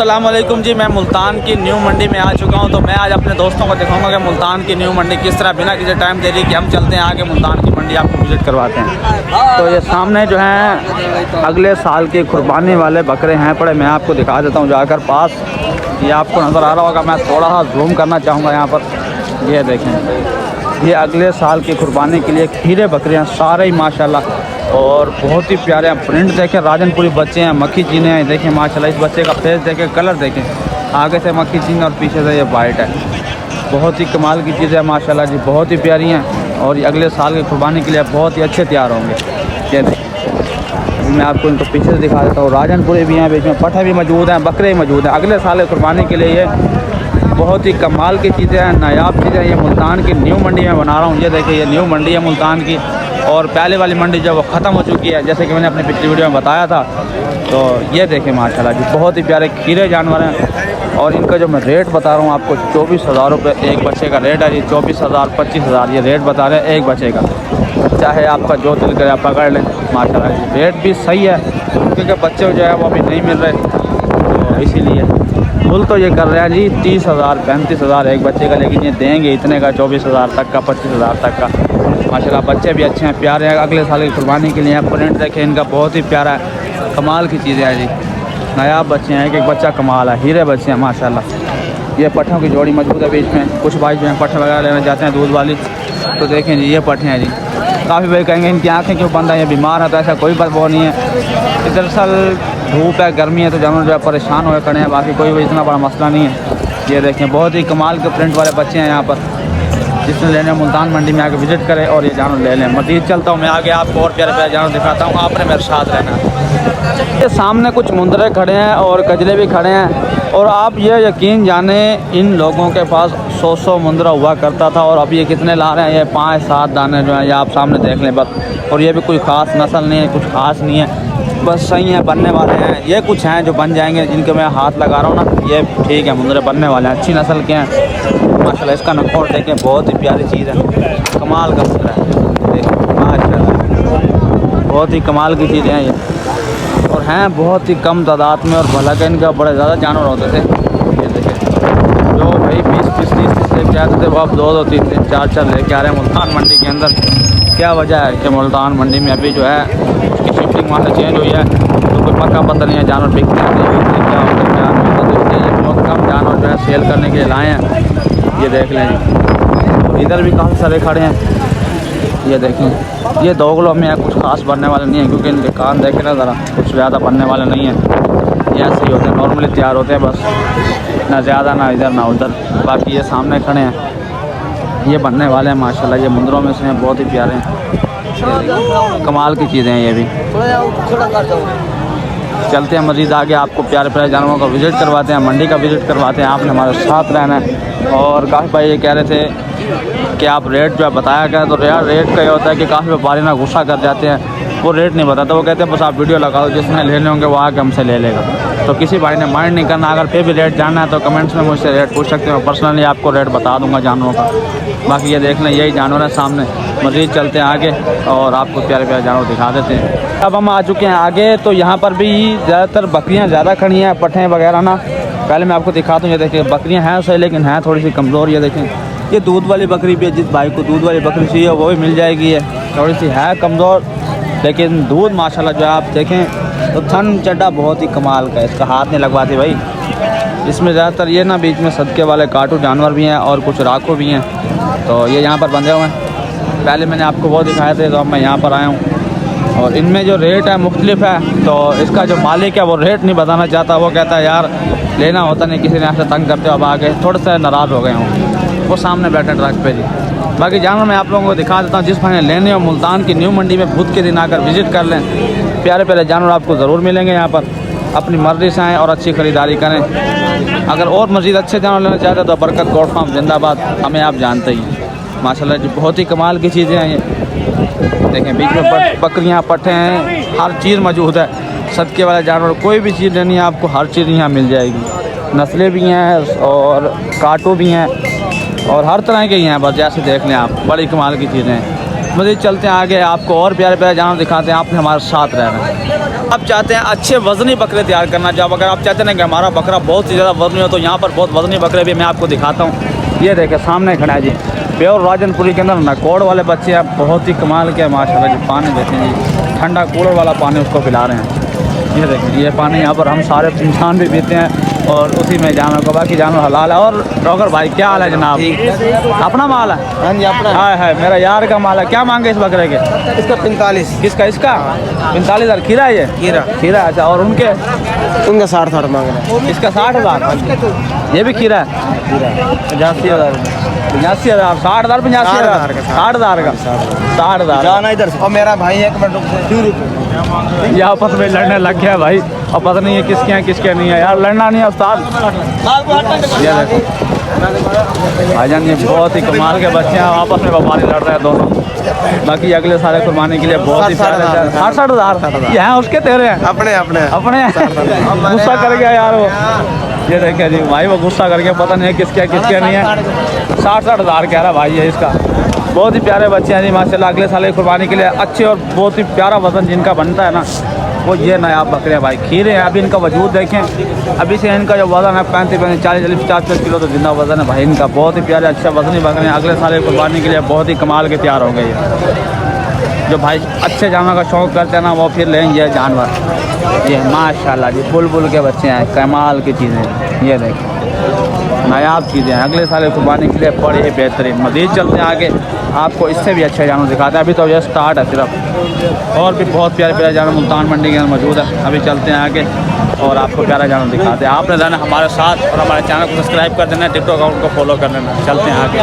अस्सलाम वालेकुम जी। मैं मुल्तान की न्यू मंडी में आ चुका हूं। तो मैं आज अपने दोस्तों को दिखाऊंगा कि मुल्तान की न्यू मंडी किस तरह बिना किसी टाइम दे रही कि हम चलते हैं आगे मुल्तान की मंडी आपको विज़िट करवाते हैं। तो ये सामने जो है अगले साल के कुर्बानी वाले बकरे हैं पड़े, मैं आपको दिखा देता हूँ जाकर पास। ये आपको नज़र आ रहा होगा, मैं थोड़ा सा जूम करना चाहूँगा यहाँ पर। ये देखें, ये अगले साल की कुर्बानी के लिए खीरे बकरियाँ सारे ही माशाल्लाह और बहुत ही प्यारे हैं। प्रिंट देखें, राजनपुरी बच्चे हैं, मक्खी चीने हैं। देखें माशाल्लाह, इस बच्चे का फेस देखें, कलर देखें, आगे से मक्खी चीने और पीछे से ये वाइट है। बहुत ही कमाल की चीज़ है माशाल्लाह जी, बहुत ही प्यारी हैं और ये अगले साल की कुर्बानी के लिए बहुत ही अच्छे तैयार होंगे। ये देखें, मैं आपको इनको पीछे से दिखा देता हूँ। राजनपुरी भी हैं, बीच में पट्ठे भी मौजूद हैं, बकरे भी मौजूद हैं। अगले साल की कुर्बानी के लिए ये बहुत ही कमाल की चीज़ें हैं, नायाब चीज़ें। ये मुल्तान की न्यू मंडी में बना रहा हूँ। ये देखिए, ये न्यू मंडी है मुल्तान की और पहले वाली मंडी जो वो ख़त्म हो चुकी है, जैसे कि मैंने अपनी पिछली वीडियो में बताया था। तो ये देखें माशाल्लाह जी, बहुत ही प्यारे खीरे जानवर हैं और इनका जो मैं रेट बता रहा हूँ आपको 24,000 रुपये एक बच्चे का रेट है जी। 24,000 25,000 ये रेट बता रहे हैं एक बच्चे का। चाहे आपका जो दिल करे आप पकड़ लें माशाल्लाह जी। रेट भी सही है क्योंकि बच्चे जो है वो अभी नहीं मिल रहे, तो इसीलिए फुल तो ये कर रहे हैं जी 30,000 35,000 एक बच्चे का, लेकिन ये देंगे इतने का 24,000 तक का 25,000 तक का। माशाल्लाह बच्चे भी अच्छे हैं, प्यारे हैं, अगले साल की कुर्बानी के लिए। प्रिंट देखें इनका बहुत ही प्यारा है, कमाल की चीज़ें हैं जी। नायाब बच्चे हैं, एक एक बच्चा कमाल है, हीरे बच्चे हैं माशाल्लाह। ये पट्ठों की जोड़ी मौजूद है बीच में। कुछ भाई जो हैं पट्ठे वगैरह लेना चाहते हैं दूध वाली, तो देखें जी ये पट्ठे हैं जी। काफ़ी भाई कहेंगे इनकी आँखें क्यों बंद है, ये बीमार है, तो ऐसा कोई बात वो नहीं है। दरअसल धूप है, गर्मी है, तो जानवर जो है परेशान हुए खड़े हैं, बाकी कोई इतना बड़ा मसला नहीं है। ये देखें, बहुत ही कमाल के प्रिंट वाले बच्चे हैं यहाँ पर। जिसने लेने मुल्तान मंडी में आके विज़िट करे और ये जानवर ले लें। मज़ीद चलता हूँ मैं आगे, आपको और प्यारे प्यारे जानवर दिखाता हूँ, आपने मेरे साथ रहना। ये सामने कुछ मुंदरे खड़े हैं और कजले भी खड़े हैं और आप ये यकीन जाने इन लोगों के पास 100 मुंदरा हुआ करता था और अब ये कितने ला रहे हैं, ये 5-7 दाने जो हैं ये आप सामने देख लें बस। और ये भी कोई ख़ास नस्ल नहीं है, कुछ ख़ास नहीं है, बस सही है, बनने वाले हैं। ये कुछ हैं जो बन जाएंगे, जिनके मैं हाथ लगा रहा हूँ ना, ये ठीक है, मुंदरे बनने वाले हैं, अच्छी नस्ल के हैं माशाल्लाह। इसका नखोर देखें, बहुत ही प्यारी चीज़ है, कमाल का मुंदरा है, देखें माशाल्लाह, बहुत ही कमाल की चीज़ें हैं ये। और हैं बहुत ही कम तादाद में और भला के इनका बड़े ज़्यादा जानवर होते थे। ये देखें, जो भाई 20-30 लेके आते थे वो अब 2-2 3-3 4-4 लेके आ रहे हैं मुल्तान मंडी के अंदर। क्या वजह है कि मुल्तान मंडी में अभी जो है उसकी शिफ्टिंग वहाँ से चेंज हुई है, तो कोई पक्का पता नहीं है, जानवर बिकते हैं नहीं बिकते, क्या होता है क्या नहीं होता। तो इसलिए लोग कम जानवर जो है सेल करने के लिए लाए हैं। ये देख लें, इधर भी काफ़ी सारे खड़े हैं। ये देखें, ये दोगलों में कुछ खास बनने वाले नहीं है क्योंकि इनके कान देखें ना ज़रा, कुछ ज़्यादा बनने वाले नहीं हैं। ये ऐसे ही होते हैं, नॉर्मली तैयार होते हैं बस, ना ज़्यादा ना इधर ना उधर। बाकी ये सामने खड़े हैं, ये बनने वाले हैं माशाल्लाह। ये मुंदरों में से हैं, बहुत ही प्यारे हैं, कमाल की चीज़ें हैं ये भी। चलते हैं मज़ीद आगे, आपको प्यारे प्यारे जानवरों का विज़िट करवाते हैं, मंडी का विज़िट करवाते हैं। आपने हमारे साथ रहना है। और काफ़ी भाई ये कह रहे थे कि आप रेट जो है बताया गया, तो यार रेट का ये होता है कि काफ़ी व्यापारी ना गुस्सा कर जाते हैं, वो रेट नहीं बताता, वो कहते हैं बस आप वीडियो लगाओ, जिसने लेने होंगे वो आके हमसे ले लेगा। तो किसी भाई ने माइंड नहीं करना, अगर फिर भी रेट जानना है तो कमेंट्स में मुझसे रेट पूछ सकते हैं, पर्सनली आपको रेट बता दूंगा जानवरों का। बाकी ये देख लें, यही जानवर है सामने। मज़ीद चलते हैं आगे और आपको प्यारे प्यारे जानवर दिखा देते हैं। अब हम आ चुके हैं आगे, तो यहाँ पर भी ज़्यादातर बकरियाँ ज़्यादा खड़ी हैं, पट्ठे वगैरह ना। पहले मैं आपको दिखाता हूँ, ये देखिए बकरियाँ हैं सही लेकिन हैं थोड़ी सी कमज़ोर। ये देखें, ये दूध वाली बकरी भी है, जिस भाई को दूध वाली बकरी चाहिए वो भी मिल जाएगी। है थोड़ी सी है कमज़ोर लेकिन दूध माशाल्लाह जो है आप देखें तो थन चड्डा बहुत ही कमाल का है, इसका हाथ नहीं लगवाते भाई। इसमें ज़्यादातर ये ना बीच में सदके वाले काटू जानवर भी हैं और कुछ राखू भी हैं, तो ये यहाँ पर बंधे हुए हैं। पहले मैंने आपको वो दिखाए थे, तो अब मैं यहाँ पर आया हूँ और इनमें जो रेट है मुख्तलिफ है। तो इसका जो मालिक है वो रेट नहीं बताना चाहता, वो कहता है यार लेना होता नहीं, किसी ने ऐसे तंग करते हो। अब आगे थोड़े से नाराज़ हो गए हूँ, वो सामने बैठे ट्रक पे जी। बाकी जानवर मैं आप लोगों को दिखा देता हूँ, जिस भाई ने लेने हो मुल्तान की न्यू मंडी में बुध के दिन आकर विज़िट कर लें, प्यारे प्यारे जानवर आपको ज़रूर मिलेंगे यहाँ पर। अपनी मर्ज़ी से आएँ और अच्छी ख़रीदारी करें। अगर और मज़ीद अच्छे जानवर लेना चाहते हैं तो बरकत गोट फार्म जिंदाबाद, हमें आप जानते ही माशाल्लाह जी, बहुत ही कमाल की चीज़ें हैं ये। देखें बीच में बकरियाँ पट्ठे हैं, हर चीज़ मौजूद है। सदके वाले जानवर कोई भी चीज़ लेनी है आपको हर चीज़ यहाँ मिल जाएगी। नस्लें भी हैं और काटू भी हैं और हर तरह के ही हैं, बस जैसे देख लें आप, बड़ी कमाल की चीज़ें हैं। मज़ीद चलते हैं आगे, आपको और प्यारे प्यारे जानवर दिखाते हैं, आपने हमारे साथ रहना। आप चाहते हैं अच्छे वज़नी बकरे तैयार करना, जब अगर आप चाहते हैं कि हमारा बकरा बहुत ही ज़्यादा वज़नी हो, तो यहाँ पर बहुत वज़नी बकरे भी मैं आपको दिखाता हूँ। ये देखें सामने खड़ा है जी, प्योर राजनपुरी के अंदर नकोड़ वाले बच्चे हैं, बहुत ही कमाल के माशाल्लाह जी। पानी देते हैं जी, ठंडा कूलर वाला पानी उसको पिला रहे हैं। ये देखें, ये पानी यहाँ पर हम सारे इंसान भी पीते हैं और उसी में जानवर को, बाकी जानवर हलाल है। और डॉक्टर भाई क्या हाल है जनाब? अपना माल है? हाँ जी अपना है मेरा यार का माल है। क्या मांगे इस बकरे के? इसका 45। किसका? इसका 45,000। खीरा है ये? खीरा अच्छा। और उनके? उनका 60,000 मांग रहे हैं। इसका 60,000। ये भी खीरा है? 85,000। 85,000। 60,000 85,000। 60,000 का 60,000। जाना इधर से। और मेरा भाई एक मिनट रुक से ये आपस में लड़ने लग गया भाई, और पता नहीं है किसके हैं किसके नहीं है यार, लड़ना नहीं है उस्ताद। ये देखो भाईजान, ये बहुत ही कमाल के बच्चे हैं, आपस में व्यापारी लड़ रहे हैं दोनों। बाकी अगले सारे कुर्बानी के लिए बहुत ही 60,000 ये हैं उसके तेरे हैं? अपने अपने अपने गुस्सा कर गया यार वो। ये देखे जी भाई, वो गुस्सा करके पता नहीं है किसके नहीं है। 60,000 कह रहा भाई है इसका। बहुत ही प्यारे बच्चे हैं जी माशाल्लाह, अगले साल की कुर्बानी के लिए अच्छे, और बहुत ही प्यारा वज़न जिनका बनता है ना, वो ये नया बकरे भाई खीरे हैं। अभी इनका वजूद देखें, अभी से इनका जो वज़न है 35 40 50 किलो तो जिंदा वज़न है भाई इनका। बहुत ही प्यारे अच्छे वज़नी बकरे हैं, अगले साल की कुर्बानी के लिए बहुत ही कमाल के तैयार हो गए। जो भाई अच्छे जानवर का शौक़ करते हैं ना, वो फिर लेंगे जानवर। ये माशाल्लाह जी बुलबुल के बच्चे हैं, कमाल की चीज़ें। ये देखें नायाब चीज़ें हैं, अगले साल कुर्बानी के लिए बड़े ही बेहतरीन। मज़ीद चलते हैं आगे, आपको इससे भी अच्छे जानवर दिखाते हैं। अभी तो ये स्टार्ट है सिर्फ, और भी बहुत प्यारे प्यारे जानवर मुल्तान मंडी के अंदर मौजूद है। अभी चलते हैं आगे और आपको प्यारा जानवर दिखाते हैं। आपने रहना हमारे साथ और हमारे चैनल को सब्सक्राइब कर देना, टिकटॉक अकाउंट को फॉलो कर लेना। चलते हैं आगे।